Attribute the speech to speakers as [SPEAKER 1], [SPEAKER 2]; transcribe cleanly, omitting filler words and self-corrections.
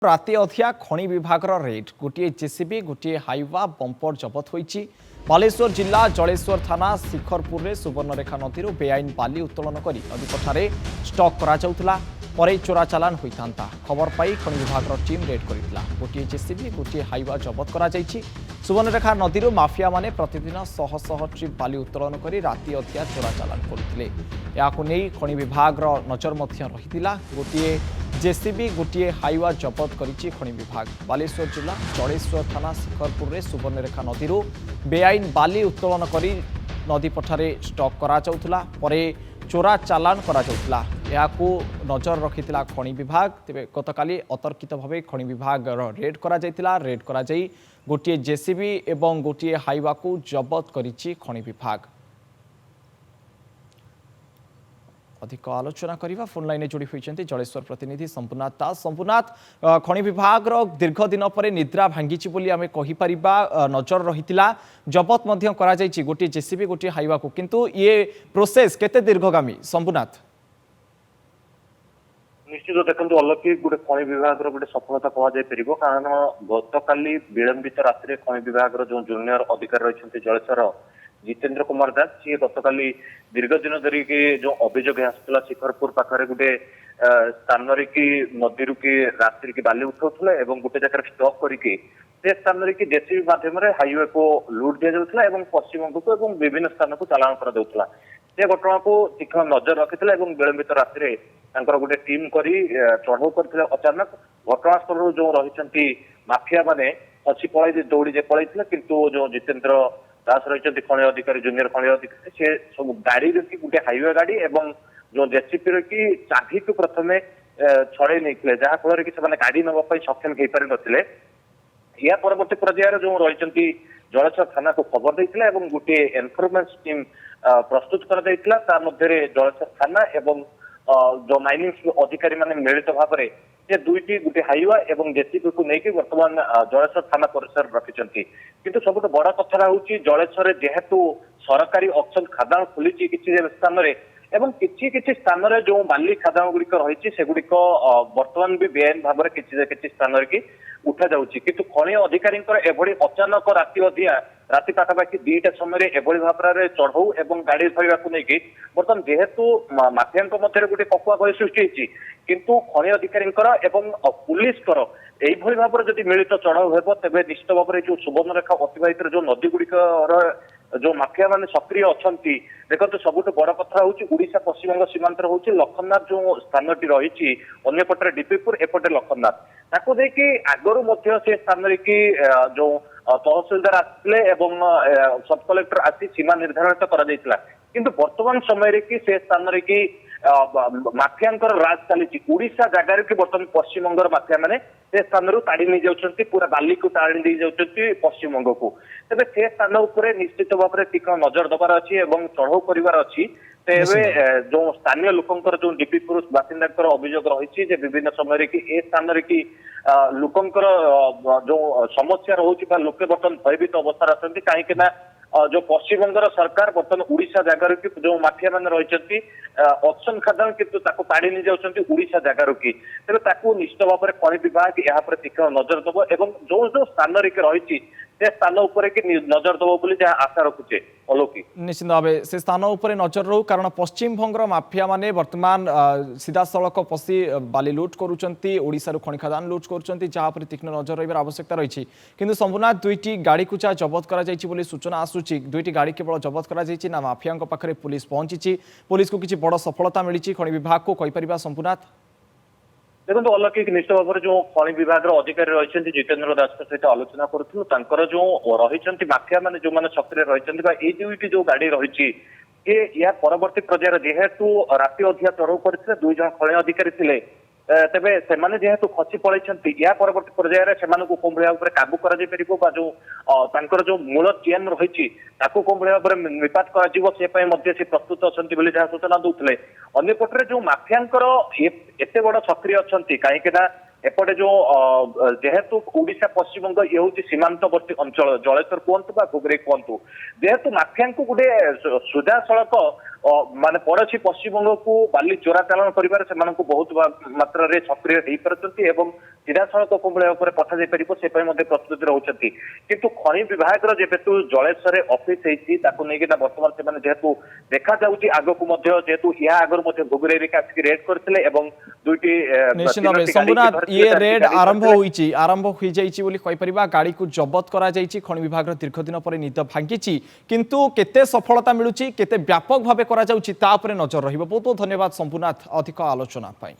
[SPEAKER 1] राति अधिया खनि विभाग रेड गोटे जेसीबी गोटे हाइवा बंपर जबत होईची। बालेश्वर जिला जलेश्वर थाना शिखरपुर में सुवर्णरेखा नदी बेआईन बाली उत्तोलन कर नदी पठारे स्टक करा परे चोरा चालान होता खबर पाई खनि विभाग टीम रेड करथिला। गोटे जेसीबी गोटे हाइवा जबत करा जायछि। सुवर्णरेखा नदी माफिया माने प्रतिदिन शह शह ट्रिप बाली उत्तोलन कर राति अधिया चोरा चालान करथिले। याकु नै खनि विभाग नजर मध्य रहितिला। गोटे जेसीबी गोटे हाइवा जबत करिछि खनि विभाग। बालेश्वर जिला जलेश्वर थाना शिखरपुर में सुवर्णरेखा नदी बेआईन बाली उत्तोलन करी नदी पठारे स्टक करा जाउथला परे चोरा चालान करा जाउथला। याकू नजर रखिथिला खनि विभाग। तेबे गतकाली अतर्कित भावे खनि विभाग रेड करा जायतिला। रेड करा जाई गोटे जेसीबी एवं गोटे हाइवा को जबत करिछि खनि विभाग। अधिक आलोचना करवा फोन लाइन जोड़ी होती जलेश्वर प्रतिनिधि संपूर्णाथ दास। संपूर्णाथ, खनि विभाग दीर्घ दिन पर निद्रा भांगी आम कहीपर नजर रही जबत गोटे जेसीबी गोटे हाइवा को, किंतु ये प्रोसेस केते दीर्घगामी? संपूर्णाथ
[SPEAKER 2] निश्चित देखते अलौकिक गोटे खनि विभाग गोटे सफलता कहुपर कारण गतकाली विलंबित राति खनि विभाग जो जूनियर अधिकारी रही जलेश्वर जितेंद्र कुमार दास सी गतकाली दीर्घ दिन धरिकी जो अभियोग आसूला शिखरपुर पाखे गोटे स्थान की नदी की रात्रि की बाली उठाऊला और गोटे जगह स्टक करके स्थान की जेसीबी माध्यम हाईवे को लुट दि जाऊला और पश्चिमबंग को विभिन्न स्थान को चालाण कर घटना को तीक्ष्ण नजर रखी विलंबित राति गोटे टीम करी चढ़ाऊ करते अचानक घटनास्थल जो रही माफिया माने खसी पलि दौड़ी पलैला किंतु जो जितेंद्र दास रही खनि अधिकारी जूनियर खनि अधिकारी से सब गाड़ी रखी गोटे हाईवे गाड़ी एवं जो जेसीपी रखी चाबी को प्रथम छड़े नहीं जहाँफल कि गाड़ी नापी सक्षम हो पारि नथिले। या परवर्ती पर्यायर जो रही जलेश्वर थाना को खबर देते गोटे एनफोर्समेंट टीम प्रस्तुत कर जलेश्वर थाना एवं जो माइनिंग अधिकारी माने मिलित भाव में से दुईटी गोटे हाइवा एवं जेसीबी को लेकिन वर्तमान जलेश्वर थाना परिसर रखिंट किंतु सबुठ बड़ कथा हूँ जलेश्वर जेहेतु सरकारी ऑक्शन खादान खुली किसी स्थान एवं किसी स्थान जो बाली खादान गुड़िक रही सेगुड़िक बर्तमान भी बेआईन भाव में किसी स्थान की उठा जाऊँगी किंतु खनि अधिकारी एभली अचानक राति अधिया राति पाखापाखि 2टा समय एभली भाव में चढ़ऊ एवं गाड़ी धरने को लेकिन बर्तमान जेहेतु माफिया मध्य गोटे पकुआ भय सृष्टि होती किंतु खनि अधिकारी एवं पुलिस यही भाव में जब मिलित चढ़ाऊ हो तेज निश्चित भाव में जो सुवर्णरेखा अतिवाहित जो नदी गुड़िक जो माफिया माने सक्रिय अच्छा देखते सबुठ बड़ कथा हूँ ओडिशा पश्चिमबंग सीमांत हूँ लखननाथ जो स्थान रही अंपटे डीपीपुर एपटे लखननाथ ताको देखि आगरू से स्थान की जो तहसिलदार आसते सब कलेक्टर आसी सीमा निर्धारित कर किंतु वर्तमान समय कि से स्थान की माफिया राज चली ओडिशा जगार कि बर्तमान पश्चिमबंग माफिया माने से स्थान ताड़ी नहीं जाऊँच पूरा बाली को ताड़ी नहीं जाऊँच पश्चिमबंग को तेज से स्थान उपर निश्चित भाव में तीक्ष्ण नजर दबार अच्छी चढ़ऊ कर अच्छी तेरे जो स्थानीय लोकंकर जो डीपीपुर बासिंदा अभियोग रही विभिन्न समय कि ए स्थान की लोकंकर जो समस्या रोचे लोके बर्तमान भयभीत अवस्था अच्छा कहीं जो पश्चिमबंगर सरकार बर्तमान ओडिशा जगार की जो माफिया मान रही ऑक्शन खादान किंतु ताड़ी नहीं जाऊँच ओडिशा जगार की तेज निश्चित भाव में खनि विभाग यहाँ तीक्ष्ण नजर दब और जो जो स्थान रही स्थान उपर कि नजर दब बोली आशा रखुचे अलौकिक।
[SPEAKER 1] निश्चित भाव से स्थान उपर नजर रो कारण पश्चिमबंग माफिया माने वर्तमान सीधा सड़क पशि बाली लुट करुँचा खनि खादान लुट कर जहाँपर तीक्ष्ण नजर रही आवश्यकता रही किंतु संपूर्ण दुईटी गाड़ी को जबत कर सूचना आसूची दुईटी गाड़ी केवल जबत कर माफिया पाखे पुलिस पहुंची पुलिस को किसी बड़ सफलता मिली खनि विभाग को कहीपर संपूर्णाथ
[SPEAKER 2] देखो अलौकिक निश्चित भाव में जो खनि विभाग अधिकारी रही जितेंद्र दास सहित आलोचना करूँ जो रही माफिया मान जो मैंने सक्रिय रही दुईटी जो गाड़ी रही या परवर्ती पर्यायर जेहेतु राति अधिया चढ़ऊ करते 2 जन खनि अधिकारी थे तेबे से जेहेतु खसी पलि या परवर्ती पर्यायर से कौन भाव में काबू कर जो मूल चेन रही कौन भाव में निपात कर प्रस्तुत अच्छा सूचना दूसरे अंपटे जो माफिया एत बड़ सक्रिय अच्छा कहीं एपटे जो जेहेतु ओडिशा पश्चिमबंग ये हूँ सीमांतवर्ती अंचल जलेश्वर कहतु बा घुगुरे कहतु जेहेतु माफिया को गोटे सुधा सड़क माने पड़ोशी पश्चिमबंग को बाली चोरा चालान कर बहुत मात्रा सक्रिय हो पार्टी एवं सीधा सड़क भाव पठा जाई परिबो से प्रस्तुत रहउछथि किंतु खनि विभाग जेहेतु जलेश्वर ऑफिस वर्तमान से जेहेतु देखा जाउछि आगकु जेहेतु या आगर घुगुरे आसिक रेड करथिले एवं दुईटी
[SPEAKER 1] निश्चित भाव शंभुनाथ ये रेड आरंभ हो जाइछि बोली कहि परिबा गाड़ी को जबत करा जाइछि खनि विभाग दीर्घ दिन पर निद भांगिछि किंतु केते सफलता मिलुछि केते व्यापक भावे करा जाउछि ता उपरे नजर रहिबो। बहुत बहुत धन्यवाद शंभुनाथ अधिक आलोचना पाई।